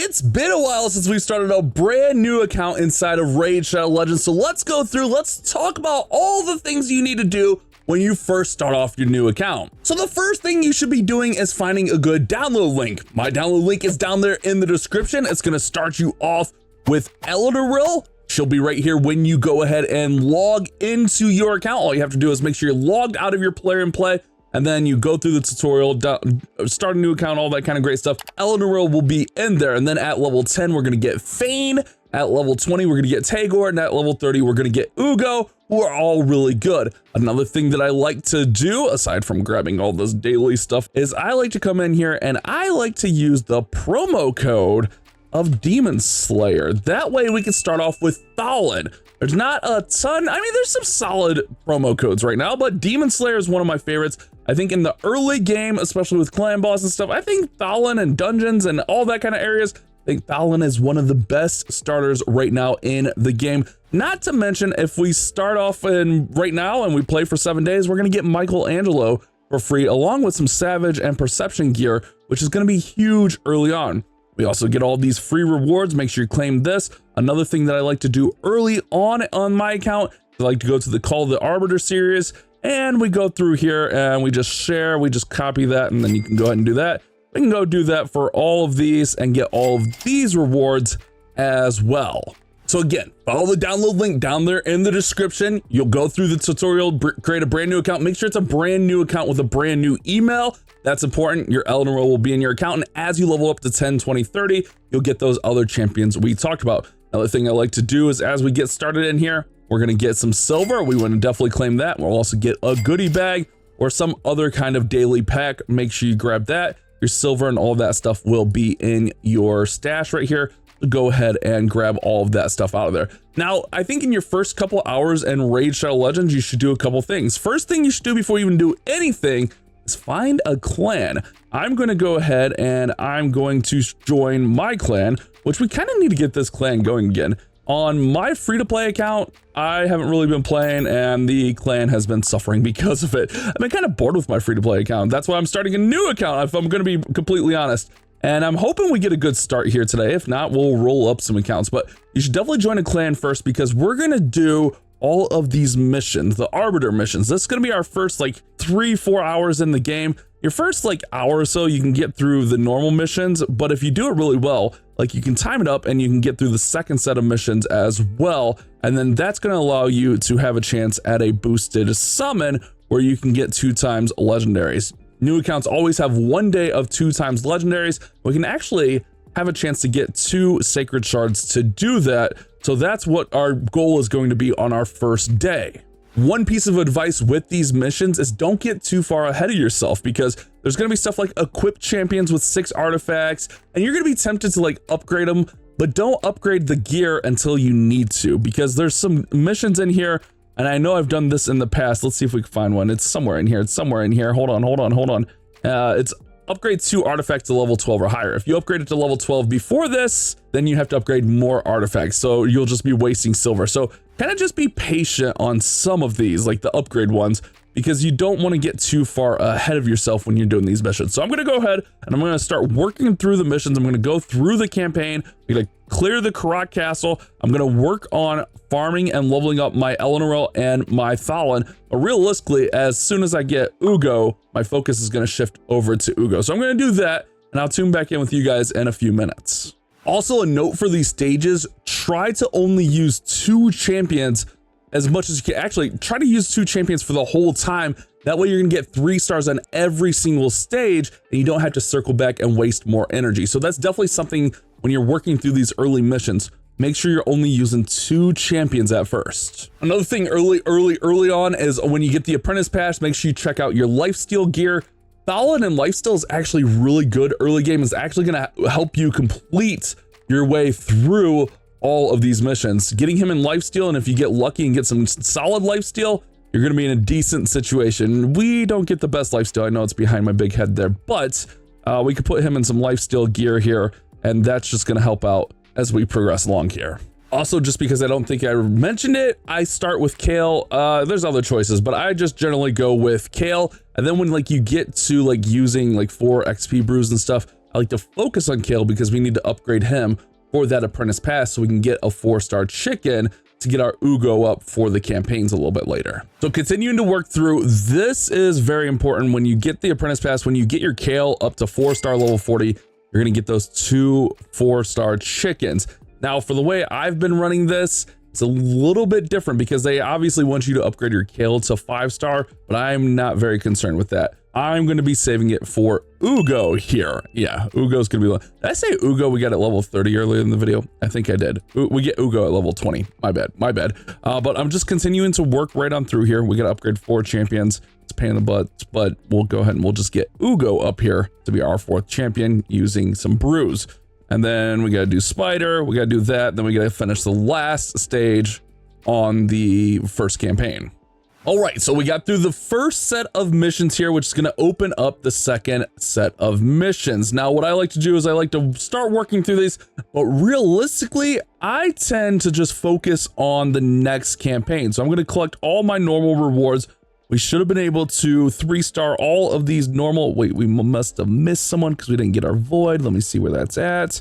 It's been a while since we started a brand new account inside of Raid Shadow Legends, so let's go through, let's talk about all the things you need to do when you first start off your new account. So the first thing you should be doing is finding a good download link. My download link is down there in the description. It's gonna start you off with Elderrill. She'll be right here when you go ahead and log into your account. All you have to do is make sure you're logged out of your player and play, and then you go through the tutorial, start a new account, all that kind of great stuff. Elderrill will be in there. And then at level 10, we're gonna get Fane. At level 20, we're gonna get Tagore. And at level 30, we're gonna get Ugo, who are all really good. Another thing that I like to do, aside from grabbing all this daily stuff, is I like to come in here and I like to use the promo code of Demon Slayer. That way we can start off with Thalin. There's not a ton, I mean, there's some solid promo codes right now, but Demon Slayer is one of my favorites. I think in the early game, especially with clan boss and stuff, I think Thalin and dungeons and all that kind of areas, I think Thalin is one of the best starters right now in the game. Not to mention, if we start off in right now and we play for 7 days, we're gonna get Michelangelo for free, along with some Savage and Perception gear, which is gonna be huge early on. We also get all these free rewards. Make sure you claim this. Another thing that I like to do early on my account, I like to go to the Call of the Arbiter series, and we go through here and we just share, we just copy that, and then you can go ahead and do that. We can go do that for all of these and get all of these rewards as well. So again, follow the download link down there in the description. You'll go through the tutorial, create a brand new account. Make sure it's a brand new account with a brand new email. That's important. Your Elderrill will be in your account, and as you level up to 10, 20, 30, you'll get those other champions we talked about. Another thing I like to do is as we get started in here, we're gonna get some silver. We want to definitely claim that. We'll also get a goodie bag or some other kind of daily pack. Make sure you grab that. Your silver and all that stuff will be in your stash right here. Go ahead and grab all of that stuff out of there. Now, I think in your first couple hours in Raid Shadow Legends, you should do a couple things. First thing you should do before you even do anything is find a clan. I'm going to go ahead and I'm going to join my clan, which we kind of need to get this clan going again. On my free-to-play account, I haven't really been playing, and the clan has been suffering because of it. I've been kind of bored with my free-to-play account. That's why I'm starting a new account, if I'm going to be completely honest. And I'm hoping we get a good start here today. If not, we'll roll up some accounts. But you should definitely join a clan first, because we're going to do all of these missions, the Arbiter missions. This is going to be our first like 3-4 hours in the game. Your first like hour or so, you can get through the normal missions, but if you do it really well, like you can time it up and you can get through the second set of missions as well. And then that's going to allow you to have a chance at a boosted summon where you can get 2 times legendaries. New accounts always have 1 day of 2 times legendaries. We can actually have a chance to get 2 sacred shards to do that. So that's what our goal is going to be on our first day. One piece of advice with these missions is don't get too far ahead of yourself, because there's going to be stuff like equip champions with 6 artifacts, and you're going to be tempted to like upgrade them, but don't upgrade the gear until you need to, because there's some missions in here. And I know I've done this in the past. Let's see if we can find one. It's somewhere in here. It's somewhere in here. Hold on. It's upgrade 2 artifacts to level 12 or higher. If you upgrade it to level 12 before this, then you have to upgrade more artifacts. So you'll just be wasting silver. So kind of just be patient on some of these, like the upgrade ones, because you don't want to get too far ahead of yourself when you're doing these missions. So I'm going to go ahead and I'm going to start working through the missions. I'm going to go through the campaign. I'm going to clear the Karak Castle. I'm going to work on farming and leveling up my Elderrill and my Thalin. But realistically, as soon as I get Ugo, my focus is going to shift over to Ugo. So I'm going to do that, and I'll tune back in with you guys in a few minutes. Also, a note for these stages, try to only use 2 champions as much as you can. Actually, try to use 2 champions for the whole time. That way you're gonna get 3 stars on every single stage, and you don't have to circle back and waste more energy. So that's definitely something when you're working through these early missions. Make sure you're only using 2 champions at first. Another thing early on is when you get the apprentice pass, make sure you check out your lifesteal gear. Thalin and lifesteal is actually really good early game. It's actually gonna help you complete your way through all of these missions. Getting him in lifesteal, and if you get lucky and get some solid lifesteal, you're gonna be in a decent situation. We don't get the best lifesteal. I know it's behind my big head there, but we could put him in some lifesteal gear here, and that's just gonna help out as we progress along here. Also, just because I don't think I mentioned it, I start with Kale. There's other choices, but I just generally go with Kale. And then when like you get to like using like 4 XP brews and stuff, I like to focus on Kale because we need to upgrade him for that apprentice pass so we can get a 4-star chicken to get our Ugo up for the campaigns a little bit later. So continuing to work through, this is very important. When you get the apprentice pass, when you get your Kale up to 4-star level 40, you're gonna get those 2 4-star chickens. Now for the way I've been running this, it's a little bit different because they obviously want you to upgrade your Kale to 5-star, but I'm not very concerned with that. I'm going to be saving it for Ugo here. Yeah, Ugo's going to be... Did I say Ugo we got at level 30 earlier in the video? I think I did. We get Ugo at level 20. My bad. But I'm just continuing to work right on through here. We got to upgrade 4 champions. It's a pain in the butt, but we'll go ahead and we'll just get Ugo up here to be our 4th champion using some brews. And then we got to do Spider. We got to do that. Then we got to finish the last stage on the first campaign. All right, so we got through the first set of missions here, which is going to open up the second set of missions. Now, what I like to do is I like to start working through these, but realistically, I tend to just focus on the next campaign. So I'm going to collect all my normal rewards. We should have been able to 3-star all of these normal. Wait, we must have missed someone because we didn't get our void. Let me see where that's at.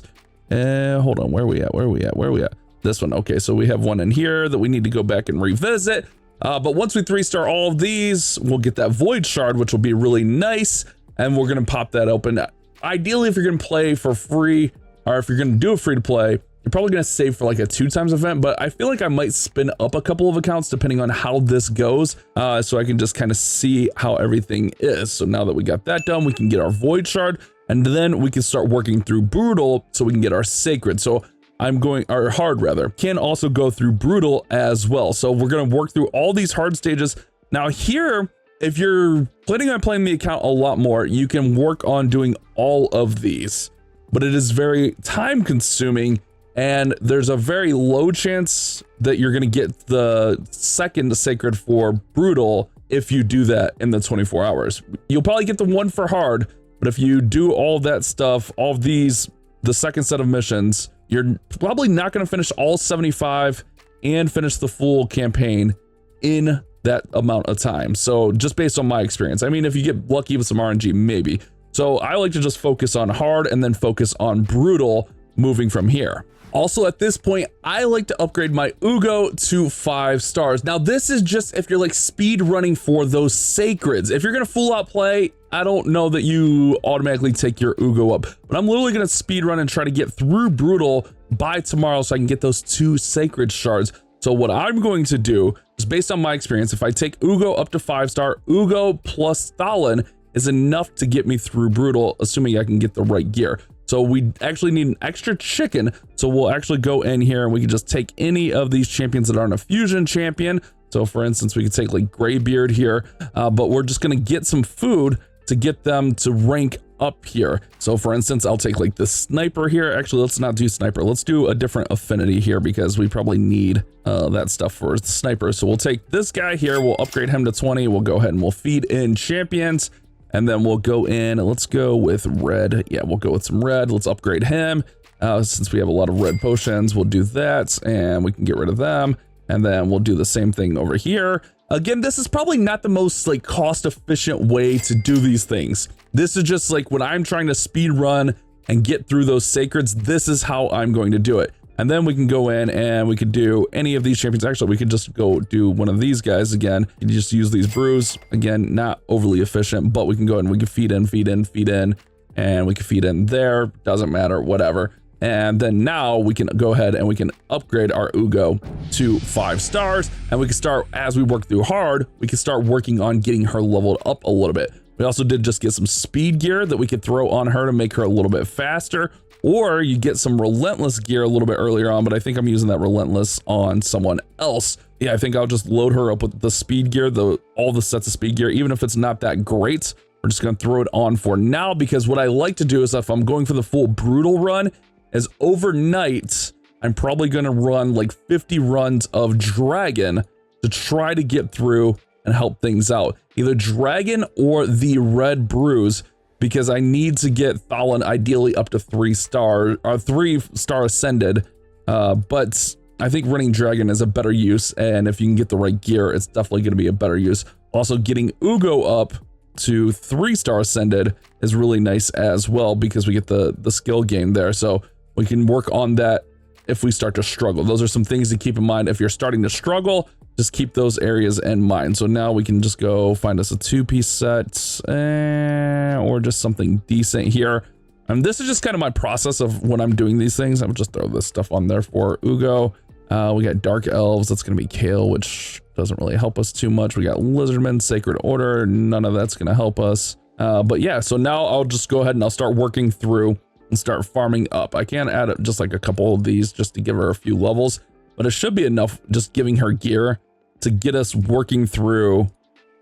Hold on, where are we at? This one. Okay, so we have one in here that we need to go back and revisit. But once we 3-star all of these, we'll get that void shard, which will be really nice. And we're going to pop that open. Ideally, if you're going to play for free, or if you're going to do a free to play, you're probably going to save for like a 2x event, but I feel like I might spin up a couple of accounts depending on how this goes. So I can just kind of see how everything is. So now that we got that done, we can get our void shard and then we can start working through brutal so we can get our sacred. So I'm going, or hard rather, can also go through brutal as well. So we're going to work through all these hard stages. Now here, if you're planning on playing the account a lot more, you can work on doing all of these, but it is very time consuming and there's a very low chance that you're going to get the second sacred for brutal if you do that in the 24 hours. You'll probably get the one for hard, but if you do all that stuff, all of these, the second set of missions, you're probably not going to finish all 75 and finish the full campaign in that amount of time. So just based on my experience, I mean, if you get lucky with some RNG, maybe. So I like to just focus on hard and then focus on brutal moving from here. Also at this point, I like to upgrade my Ugo to 5 stars. Now this is just if you're like speed running for those sacreds. If you're going to full out play, I don't know that you automatically take your Ugo up, but I'm literally going to speed run and try to get through brutal by tomorrow so I can get those 2 sacred shards. So what I'm going to do is based on my experience, if I take Ugo up to 5-star, Ugo plus Stalin is enough to get me through brutal, assuming I can get the right gear. So we actually need an extra chicken. So we'll actually go in here and we can just take any of these champions that aren't a fusion champion. So for instance, we could take like Graybeard here, but we're just going to get some food to get them to rank up here. So for instance, I'll take like the sniper here. Actually, let's not do sniper. Let's do a different affinity here because we probably need that stuff for the sniper. So we'll take this guy here. We'll upgrade him to 20. We'll go ahead and we'll feed in champions. And then we'll go in, let's go with red. Yeah, we'll go with some red. Let's upgrade him. Since we have a lot of red potions, we'll do that and we can get rid of them. And then we'll do the same thing over here. Again, this is probably not the most like cost efficient way to do these things. This is just like when I'm trying to speed run and get through those sacreds, this is how I'm going to do it. And then we can go in and we could do any of these champions. Actually, we could just go do one of these guys again. You just use these brews. Again, not overly efficient, but we can go ahead and we can feed in, and we can feed in there. Doesn't matter, whatever. And then now we can go ahead and we can upgrade our Ugo to 5 stars. And we can start, as we work through hard, we can start working on getting her leveled up a little bit. We also did just get some speed gear that we could throw on her to make her a little bit faster. Or you get some relentless gear a little bit earlier on, but I think I'm using that relentless on someone else. Yeah, I think I'll just load her up with the speed gear, all the sets of speed gear, even if it's not that great. We're just gonna throw it on for now because what I like to do is if I'm going for the full brutal run, is overnight, I'm probably gonna run like 50 runs of dragon to try to get through and help things out. Either dragon or the red brews, because I need to get Thalin ideally up to 3-star or 3-star ascended. But I think running dragon is a better use. And if you can get the right gear, it's definitely going to be a better use. Also getting Ugo up to 3-star ascended is really nice as well, because we get the skill gain there. So we can work on that if we start to struggle. Those are some things to keep in mind. If you're starting to struggle, just keep those areas in mind. So now we can just go find us a 2-piece set or just something decent here. And this is just kind of my process of when I'm doing these things. I would just throw this stuff on there for Ugo. We got Dark Elves. That's going to be Kale, which doesn't really help us too much. We got Lizardmen, Sacred Order. None of that's going to help us. But yeah, so now I'll just go ahead and I'll start working through and start farming up. I can add just like a couple of these just to give her a few levels, but it should be enough just giving her gear to get us working through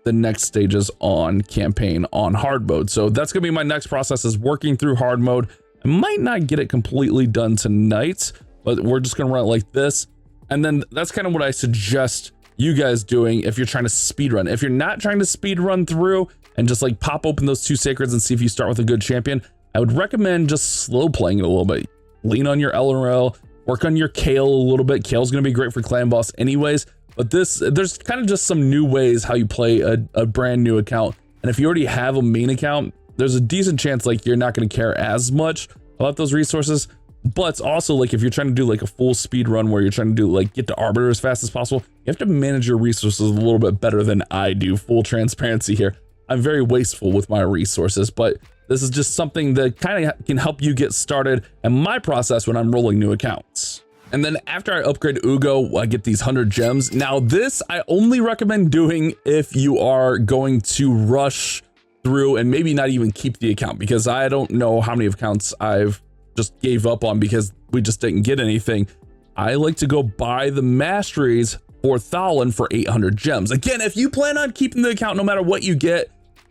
the next stages on campaign on hard mode. So that's gonna be my next process, is working through hard mode. I might not get it completely done tonight, but we're just gonna run it like this. And then that's kind of what I suggest you guys doing if you're trying to speed run. If you're not trying to speed run through and just like pop open those 2 sacreds and see if you start with a good champion, I would recommend just slow playing it a little bit. Lean on your LRL, work on your Kale a little bit. Kale's gonna be great for clan boss anyways, but there's kind of just some new ways how you play a brand new account. And if you already have a main account, there's a decent chance like you're not gonna care as much about those resources. But it's also like if you're trying to do like a full speed run where you're trying to do like get to Arbiter as fast as possible, you have to manage your resources a little bit better than I do. Full transparency here. I'm very wasteful with my resources, but this is just something that kind of can help you get started and my process when I'm rolling new accounts. And then after I upgrade Ugo, I get these 100 gems. Now this I only recommend doing if you are going to rush through and maybe not even keep the account, because I don't know how many accounts I've just gave up on because we just didn't get anything. I like to go buy the Masteries for Thalin for 800 gems. Again, if you plan on keeping the account no matter what you get,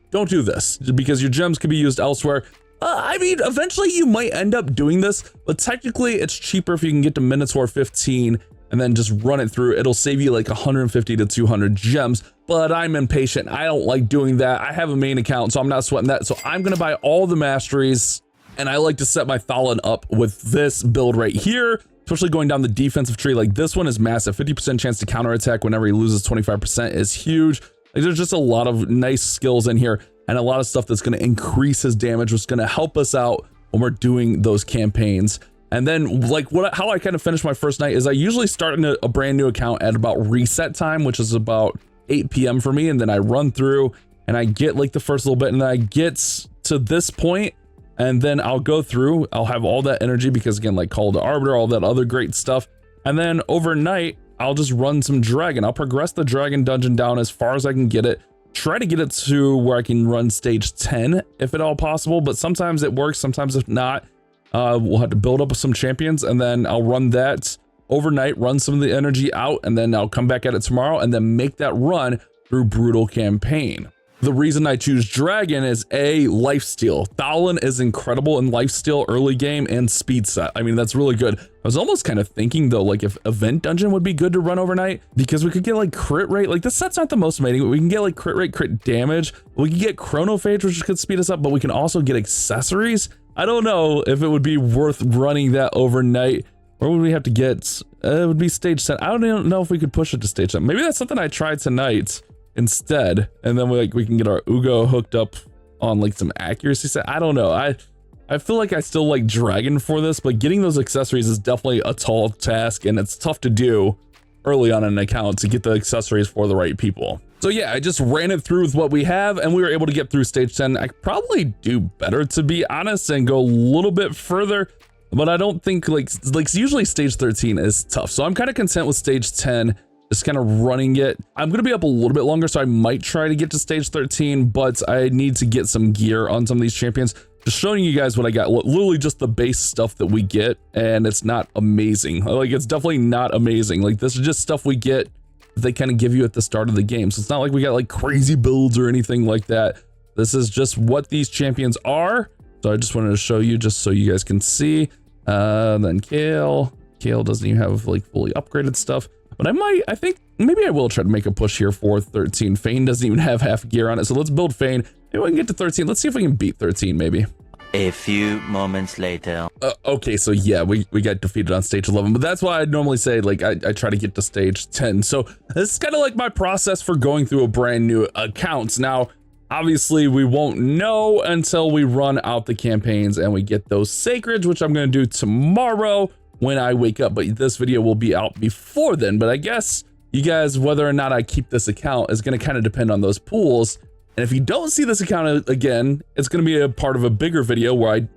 don't do this, because your gems can be used elsewhere. I mean, eventually you might end up doing this, but technically it's cheaper if you can get to Minotaur 15 and then just run it through. It'll save you like 150 to 200 gems, but I'm impatient. I don't like doing that. I have a main account, so I'm not sweating that. So I'm gonna buy all the Masteries, and I like to set my Thalin up with this build right here, especially going down the defensive tree. Like this one is massive. 50% chance to counterattack whenever he loses 25% is huge. Like there's just a lot of nice skills in here and a lot of stuff that's going to increase his damage, which is going to help us out when we're doing those campaigns. And then like how I kind of finish my first night is I usually start in a brand new account at about reset time, which is about 8 p.m. for me. And then I run through and I get like the first little bit, and then I get to this point, and then I'll go through, I'll have all that energy because again, like Call to Arbiter, all that other great stuff. And then overnight, I'll just run some dragon. I'll progress the dragon dungeon down as far as I can get it. Try to get it to where I can run stage 10 if at all possible, but sometimes it works, sometimes if not, we'll have to build up some champions, and then I'll run that overnight, run some of the energy out, and then I'll come back at it tomorrow and then make that run through Brutal Campaign. The reason I choose Dragon is A, lifesteal. Thalin is incredible in lifesteal early game and speed set. I mean, that's really good. I was almost kind of thinking though, like if Event Dungeon would be good to run overnight, because we could get like crit rate. Like this set's not the most amazing, but we can get like crit rate, crit damage. We can get chronophage, which could speed us up, but we can also get accessories. I don't know if it would be worth running that overnight. Or would we have to get, it would be stage 10. I don't even know if we could push it to stage 10. Maybe that's something I tried tonight instead, and then we can get our Ugo hooked up on like some accuracy set. I don't know. I feel like I still like Dragon for this, but getting those accessories is definitely a tall task, and it's tough to do early on an account to get the accessories for the right people. So yeah, I just ran it through with what we have, and we were able to get through stage 10. I could probably do better, to be honest, and go a little bit further, but I don't think like usually stage 13 is tough. So I'm kind of content with stage 10. Just kind of running it. I'm going to be up a little bit longer, so I might try to get to stage 13, but I need to get some gear on some of these champions. Just showing you guys what I got, literally just the base stuff that we get, and it's not amazing. Like, it's definitely not amazing. Like, this is just stuff we get that they kind of give you at the start of the game. So it's not like we got like crazy builds or anything like that. This is just what these champions are. So I just wanted to show you just so you guys can see. Then Kale doesn't even have like fully upgraded stuff. But I think maybe I will try to make a push here for 13. Fane doesn't even have half gear on it, so let's build Fane. Maybe we can get to 13. Let's see if we can beat 13 maybe. A few moments later. Okay, so yeah, we got defeated on stage 11, but that's why I'd normally say like I try to get to stage 10. So this is kind of like my process for going through a brand new account. Now, Obviously, we won't know until we run out the campaigns and we get those sacreds, which I'm going to do tomorrow when I wake up. But this video will be out before then. But I guess you guys, whether or not I keep this account is going to kind of depend on those pools. And if you don't see this account again, it's going to be a part of a bigger video where I,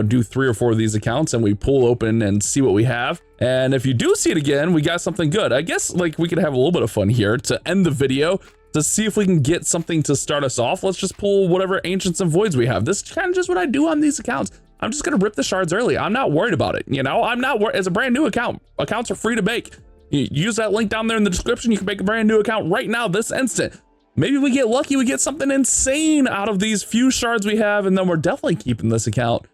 do 3 or 4 of these accounts and we pull open and see what we have. And if you do see it again, we got something good. I guess like we could have a little bit of fun here to end the video to see if we can get something to start us off. Let's just pull whatever Ancients and Voids we have. This is kind of just what I do on these accounts. I'm just going to rip the shards early. I'm not worried about it. I'm not worried. It's a brand new account. Accounts are free to make. You use that link down there in the description. You can make a brand new account right now, this instant. Maybe we get lucky. We get something insane out of these few shards we have, and then we're definitely keeping this account.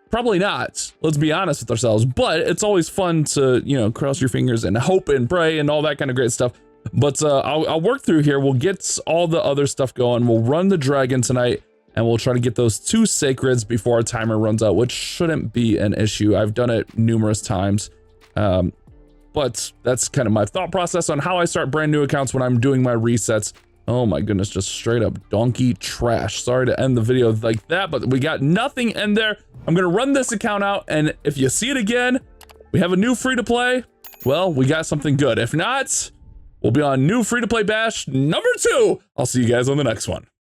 Probably not. Let's be honest with ourselves. But it's always fun to, cross your fingers and hope and pray and all that kind of great stuff. But I'll work through here. We'll get all the other stuff going. We'll run the dragon tonight, and we'll try to get those 2 sacreds before our timer runs out, which shouldn't be an issue. I've done it numerous times. But that's kind of my thought process on how I start brand new accounts when I'm doing my resets. Oh my goodness, just straight up donkey trash. Sorry to end the video like that, but we got nothing in there. I'm gonna run this account out, and if you see it again, we have a new free-to-play. Well, we got something good. If not, we'll be on new free-to-play bash number 2. I'll see you guys on the next one.